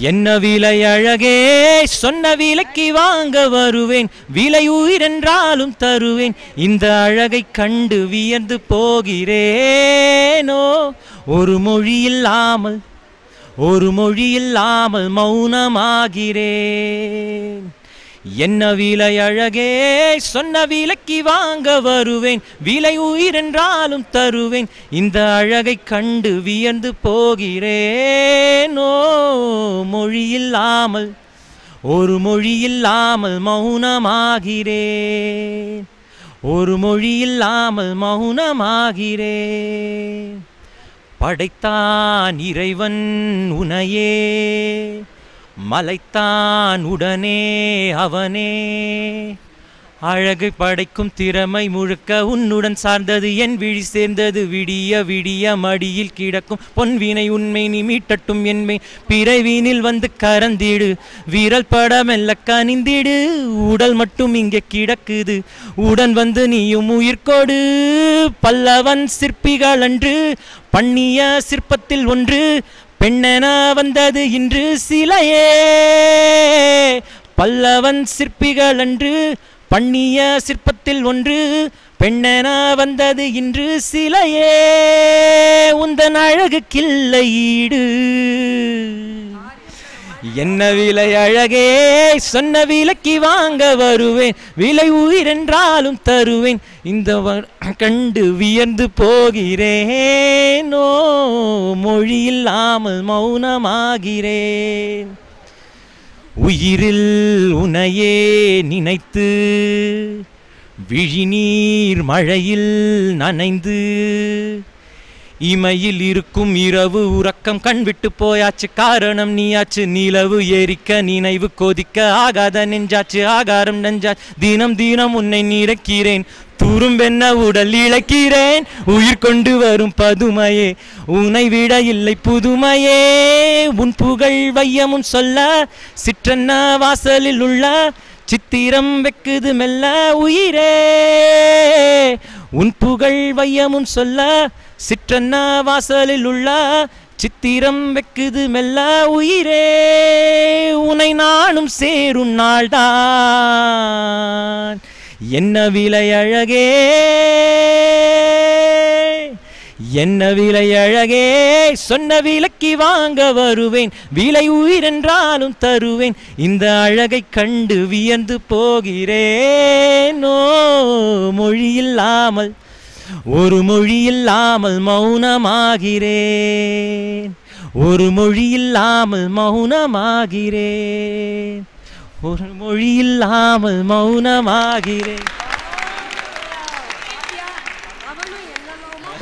என்ன விலை அழகே சொன்ன விலைக்கு வாங்க வருவேன் விலை உயிரென்றாலும் தருவேன் இந்த அழகை கண்டு வியந்து போகிறேனோ ஒரு மொழி இல்லாமல் மௌனமாகிறேன் என்ன விலை அழகே சொன்ன விலைக்கு வாங்க வருவேன் விலை உயிரென்றாலும் தருவேன் இந்த அழகை கண்டு வியந்து போகிறேனோ மொழி இல்லாமல் மௌனமாகிறேன் ஒரு மொழி இல்லாமல் மௌனமாகிறேன் படைத்தான் இறைவன் உனையே மலைத்தான் உடனே அவனே அழகை படைக்கும் திறமை முழுக்க உன்னுடன் சார்ந்தது என் விழி சேர்ந்தது விடிய விடிய மடியில் கிடக்கும் பொன்வினை உண்மை நீ மீட்டட்டும் என்மை பிறவினில் வந்து கரந்திடு வீரல் படமெல்ல கனிந்திடு உடல் மட்டும் இங்கே கிடக்குது உடன் வந்து நீயும் உயிர்கொடு பல்லவன் சிற்பிகள் அன்று பண்ணிய சிற்பத்தில் ஒன்று பெண்ணென வந்தது இன்று சிலையே பல்லவன் சிற்பிகள் அன்று பண்ணிய சிற்பத்தில் ஒன்று பெண்ணென வந்தது இன்று சிலையே உந்தன் அழகுக்கில்லை ஈடு என்ன விலை அழகே சொன்ன விலைக்கு வாங்க வருவேன் விலை உயிரென்றாலும் தருவேன் இந்த கண்டு வியந்து போகிறேனோ மொழி இல்லாமல் மௌனமாகிறேன் உயிரில் உனையே நினைத்து விழிநீர் மழையில் நனைந்து இமையில் இருக்கும் இரவு உறக்கம் கண்விட்டு போயாச்சு காரணம் நீயாச்சு நிலவு எரிக்க நினைவு கொதிக்க ஆகாத நெஞ்சாச்சு ஆகாரம் நெஞ்சா தினம் தினம் உன்னை நினைக்கிறேன் துரும்பென்ன உடல் இழைக்கிறேன் உயிர் கொண்டு வரும் பதுமையே உன்னை விட இல்லை புதுமையே உன் புகழ் வையமும் சொல்ல சிற்றன்ன வாசலில் உள்ள சித்திரம் வெக்குது மெல்ல உயிரே உன் புகழ் வையமும் சொல்ல சிற்றன்ன வாசலில் உள்ள சித்திரம் வெக்குது மெல்ல உயிரே உனை நானும் சேரும் நாள்தான் என்ன விலை அழகே என்ன விலை அழகே சொன்ன விலைக்கு வாங்க வருவேன் விலை உயிரென்றாலும் தருவேன் இந்த அழகை கண்டு வியந்து போகிறேனோ மொழி இல்லாமல் ஒரு மொழி இல்லாமல் மௌனமாகிறேன் ஒரு மொழி இல்லாமல் மௌனமாகிறேன் ஒரு மொழி இல்லாமல் மௌனமாகிறேன்